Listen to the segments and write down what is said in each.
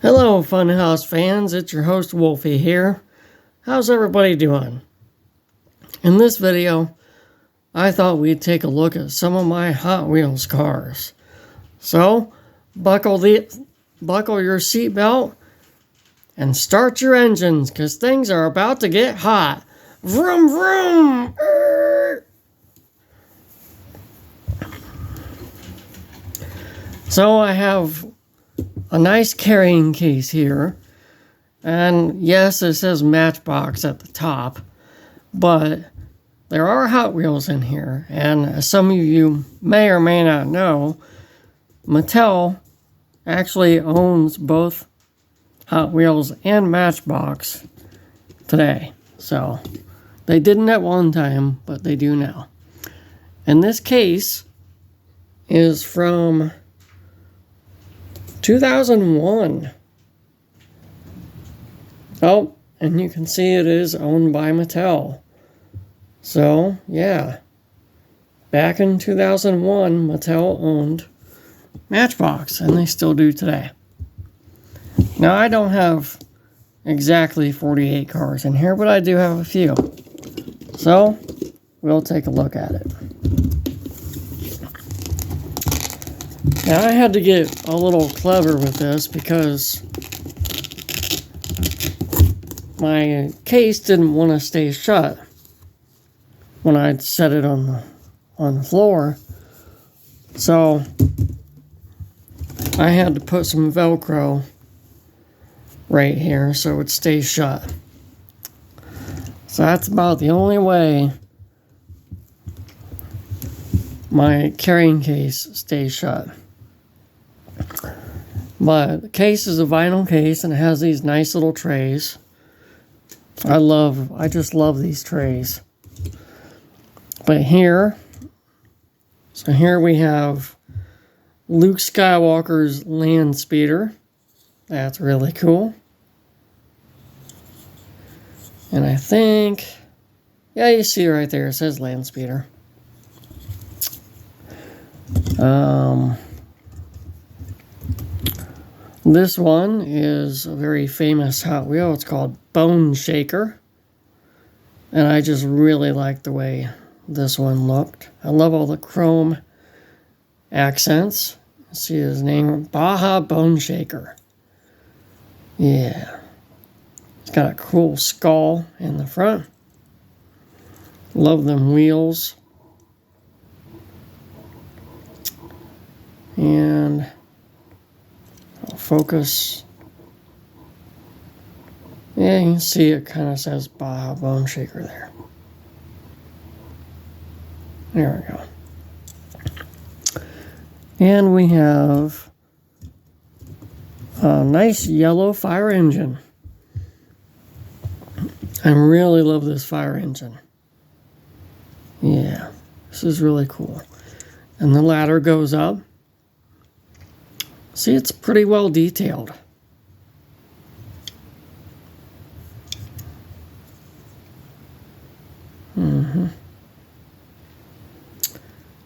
Hello, Funhouse fans. It's your host, Wolfie here. How's everybody doing? In this video, I thought we'd take a look at some of my Hot Wheels cars. So, buckle your seatbelt and start your engines, because things are about to get hot. Vroom, vroom! So I have a nice carrying case here. And yes, it says Matchbox at the top. But there are Hot Wheels in here. And as some of you may or may not know, Mattel actually owns both Hot Wheels and Matchbox today. So they didn't at one time, but they do now. And this case is from 2001. Oh, and you can see it is owned by Mattel. So, yeah. Back in 2001, Mattel owned Matchbox, and they still do today. Now, I don't have exactly 48 cars in here, but I do have a few. So, we'll take a look at it. Now, I had to get a little clever with this because my case didn't want to stay shut when I'd set it on the floor. So I had to put some Velcro right here so it stays shut. So that's about the only way my carrying case stays shut. But the case is a vinyl case and it has these nice little trays. I just love these trays. But here we have Luke Skywalker's land speeder. That's really cool. And I think, yeah, you see right there, it says land speeder. This one is a very famous Hot Wheel. It's called Bone Shaker. And I just really like the way this one looked. I love all the chrome accents. See his name, Baja Bone Shaker. Yeah. It's got a cool skull in the front. Love them wheels. And I'll focus. Yeah, you can see it kind of says Baja Bone Shaker there. There we go. And we have a nice yellow fire engine. I really love this fire engine. Yeah, this is really cool. And the ladder goes up. See, it's pretty well detailed.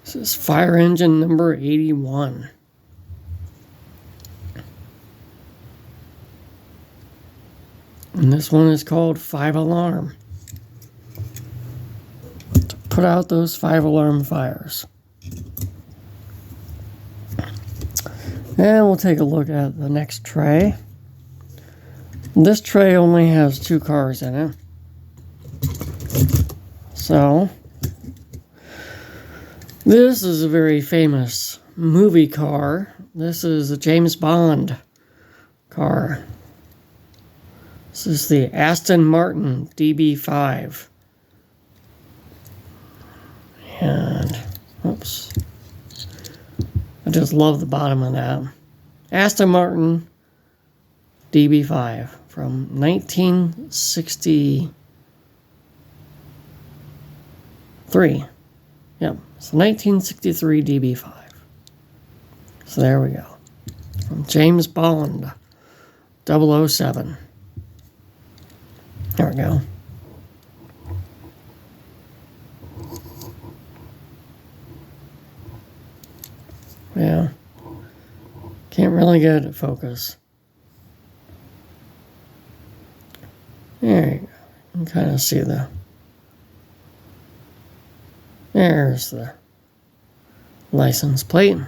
This is fire engine number 81. And this one is called 5 Alarm. To put out those 5 alarm fires. And we'll take a look at the next tray. This tray only has 2 cars in it. So, this is a very famous movie car. This is a James Bond car. This is the Aston Martin DB5. And, oops. I just love the bottom of that. Aston Martin DB5 from 1963. Yep, it's 1963 DB5. So there we go. From James Bond 007. There we go. Yeah. Can't really get it to focus. There you go. You can kind of see there's the license plate.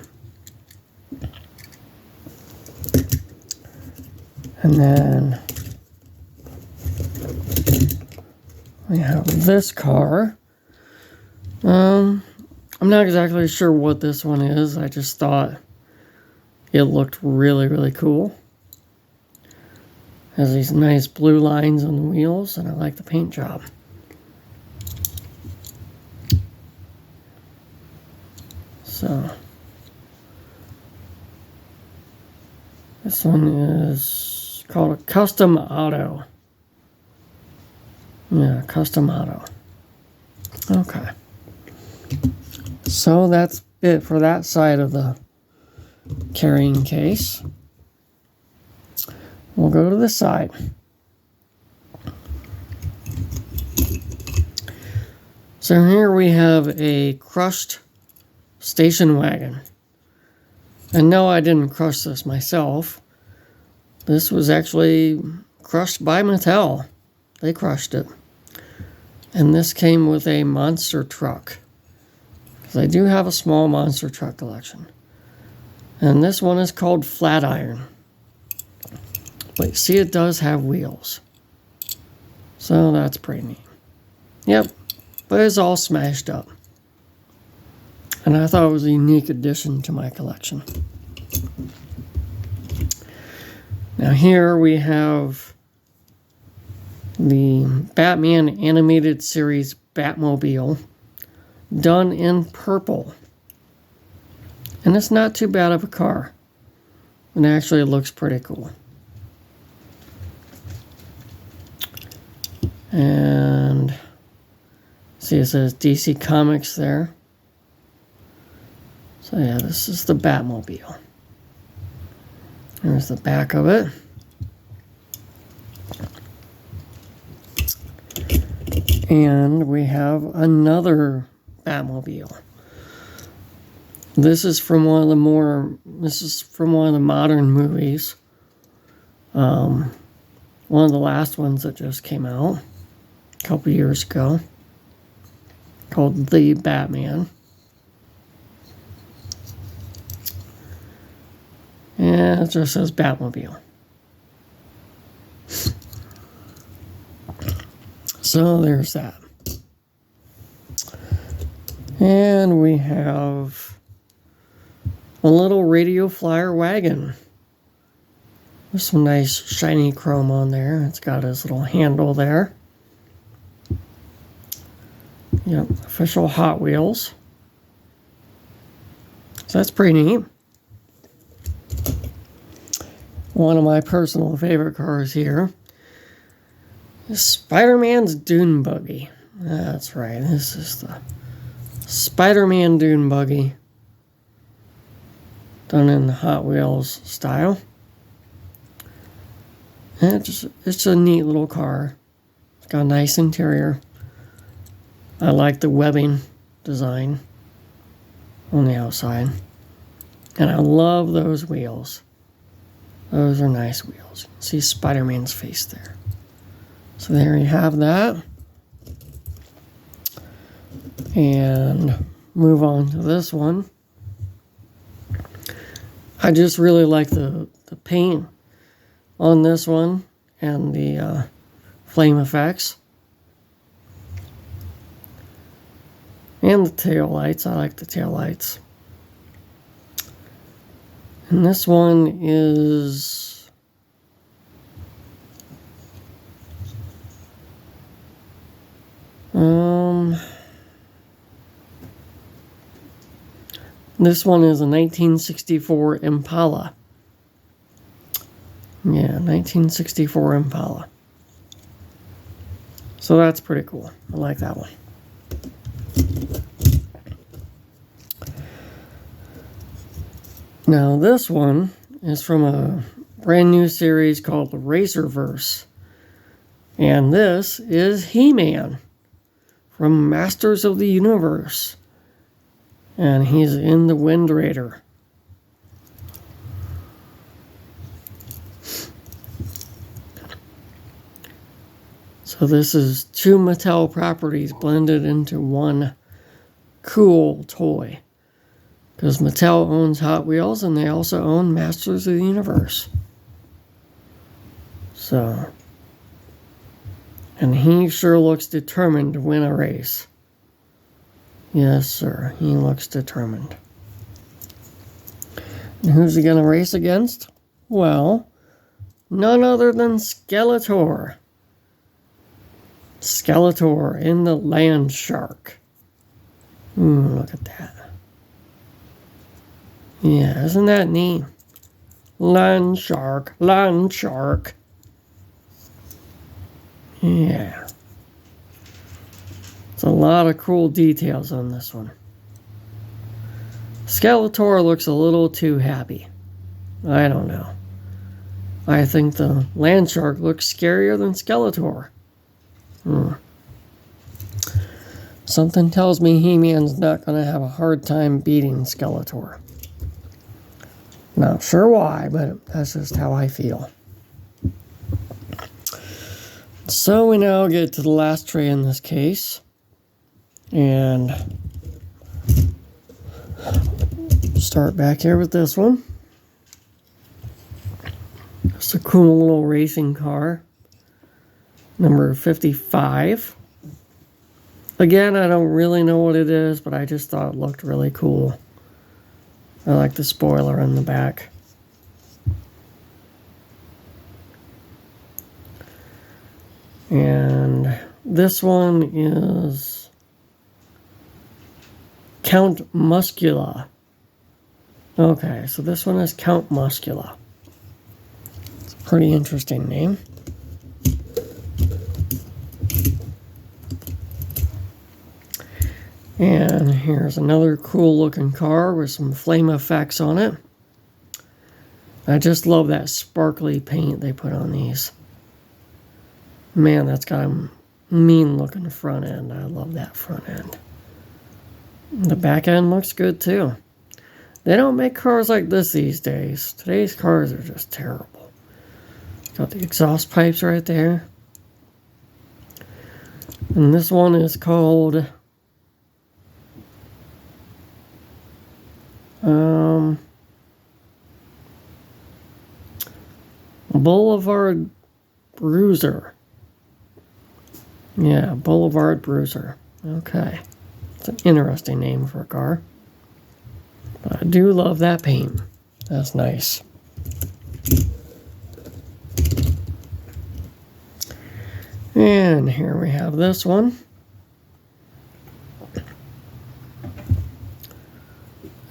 And then we have this car. I'm not exactly sure what this one is. I just thought it looked really, really cool. Has these nice blue lines on the wheels, and I like the paint job. So this one is called a Custom Auto. Yeah, Custom Auto. Okay. So that's it for that side of the carrying case. We'll go to this side. So here we have a crushed station wagon. And no, I didn't crush this myself. This was actually crushed by Mattel. They crushed it. And this came with a monster truck. Because I do have a small monster truck collection. And this one is called Flatiron. But you see, it does have wheels. So that's pretty neat. Yep, but it's all smashed up. And I thought it was a unique addition to my collection. Now here we have the Batman Animated Series Batmobile done in purple. And it's not too bad of a car. And actually it looks pretty cool. And see, it says DC Comics there. So yeah, this is the Batmobile. There's the back of it. And we have another Batmobile. This is from one of the modern movies. One of the last ones that just came out a couple years ago, called The Batman. And it just says Batmobile. So there's that. And we have a little radio flyer wagon. There's some nice shiny chrome on there. It's got his little handle there. Yep, official Hot Wheels. So that's pretty neat. One of my personal favorite cars here is Spider-Man's Dune Buggy. That's right, this is the Spider-Man Dune Buggy. Done in the Hot Wheels style. And it's a neat little car. It's got a nice interior. I like the webbing design on the outside. And I love those wheels. Those are nice wheels. You can see Spider-Man's face there. So there you have that. And move on to this one. I just really like the paint on this one and the flame effects. And the tail lights. I like the tail lights. And this one is this one is a 1964 Impala. Yeah, 1964 Impala. So that's pretty cool. I like that one. Now this one is from a brand new series called the Racerverse. And this is He-Man from Masters of the Universe. And he's in the Wind Raider. So this is two Mattel properties blended into one cool toy. Because Mattel owns Hot Wheels and they also own Masters of the Universe. So, and he sure looks determined to win a race. Yes, sir, he looks determined. And who's he going to race against? Well, none other than Skeletor. Skeletor in the Land Shark. Look at that. Yeah, isn't that neat? Land Shark, Land Shark. Yeah. It's a lot of cool details on this one. Skeletor looks a little too happy. I don't know. I think the Land Shark looks scarier than Skeletor. Something tells me He-Man's not going to have a hard time beating Skeletor. Not sure why, but that's just how I feel. So we now get to the last tray in this case. And start back here with this one. It's a cool little racing car. Number 55. Again, I don't really know what it is, but I just thought it looked really cool. I like the spoiler in the back. And this one is Count Muscula. Okay, so this one is Count Muscula. It's a pretty interesting name. And here's another cool looking car with some flame effects on it. I just love that sparkly paint they put on these. Man, that's got a mean looking front end. I love that front end. The back end looks good too. They don't make cars like this these days. Today's cars are just terrible. Got the exhaust pipes right there. And this one is called Boulevard Bruiser. Yeah, Boulevard Bruiser. Okay. It's an interesting name for a car. But I do love that paint. That's nice. And here we have this one.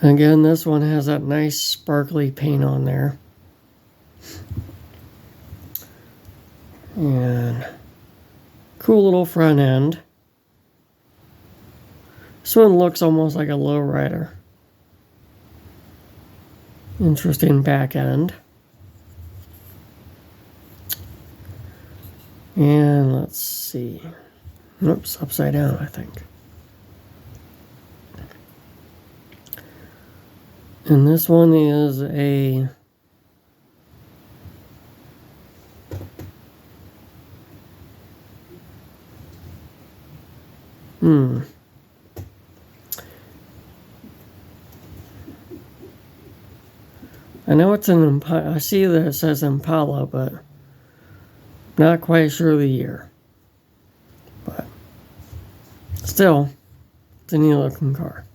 Again, this one has that nice sparkly paint on there. And cool little front end. This one looks almost like a lowrider. Interesting back end. And let's see. Oops, upside down, I think. And this one is a I know it's an Impala. I see that it says Impala, but not quite sure the year. But still, it's a neat looking car.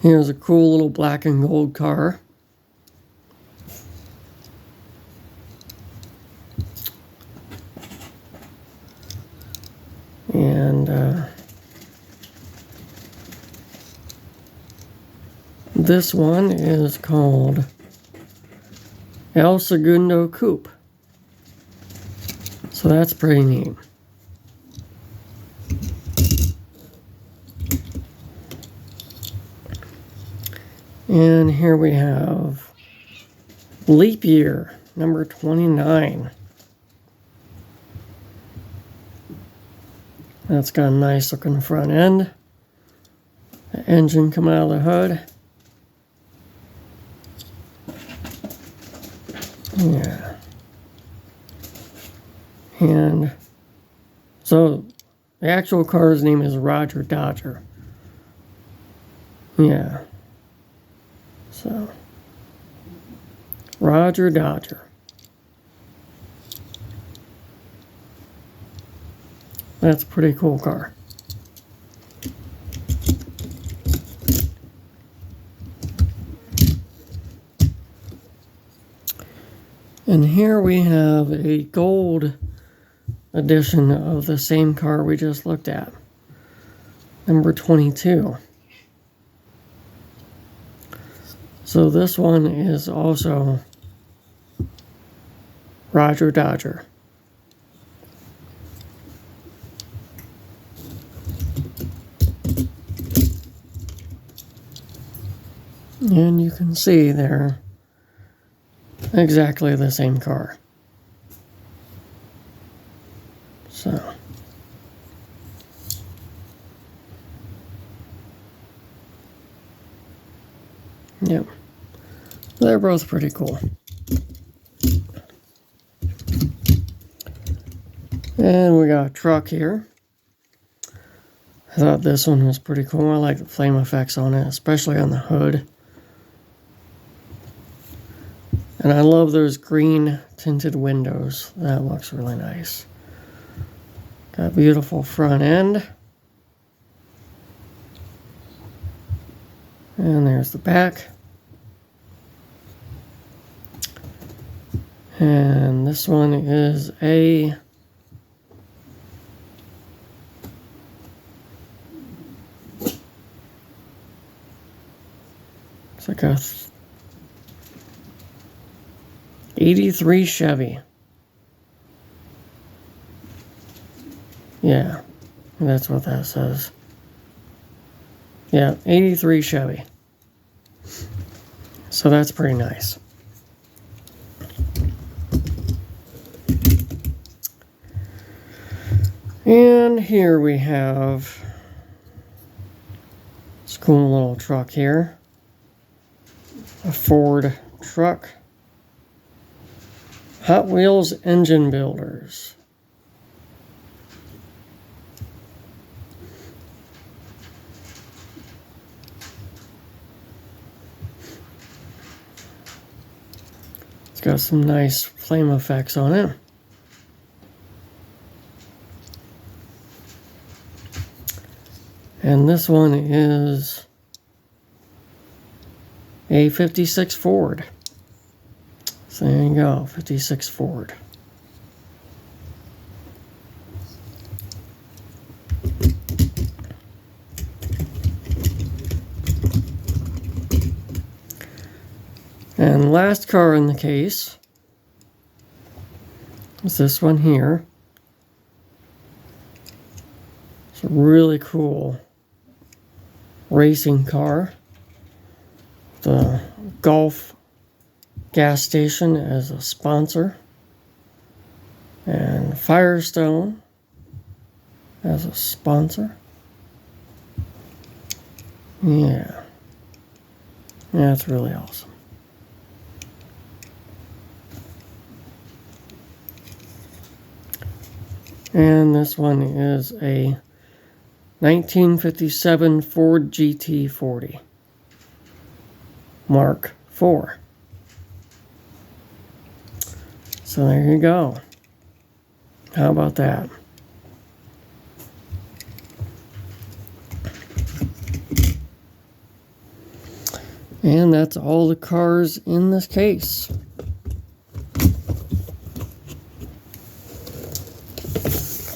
Here's a cool little black and gold car. And this one is called El Segundo Coupe. So that's pretty neat. And here we have Leap Year, number 29. That's got a nice looking front end. It The engine coming out of the hood. Yeah. And so the actual car's name is Roger Dodger. Yeah. So Roger Dodger. That's a pretty cool car. And here we have a gold edition of the same car we just looked at. Number 22. So this one is also Roger Dodger. And you can see they're exactly the same car. So yep. They're both pretty cool. And we got a truck here. I thought this one was pretty cool. I like the flame effects on it, especially on the hood. And I love those green tinted windows. That looks really nice. Got a beautiful front end. And there's the back. And this one is a it's like a 83 Chevy. Yeah, that's what that says. Yeah, 83 Chevy. So that's pretty nice. And here we have this cool little truck here. A Ford truck. Hot Wheels Engine Builders. It's got some nice flame effects on it. And this one is a 56 Ford. So there you go, 56 Ford. And last car in the case is this one here. It's a really cool racing car. The Gulf gas station as a sponsor, and Firestone as a sponsor. Yeah, that's really awesome. And this one is a 1957 Ford GT40 Mark IV. So there you go. How about that? And that's all the cars in this case.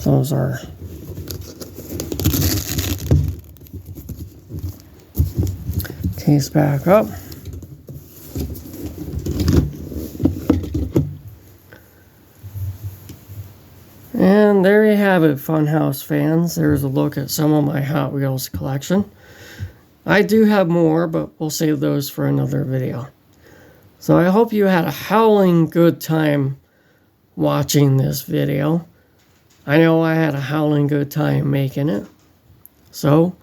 Those are case back up. And there you have it, Funhouse fans. There's a look at some of my Hot Wheels collection. I do have more, but we'll save those for another video. So I hope you had a howling good time watching this video. I know I had a howling good time making it. So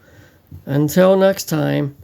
Until next time.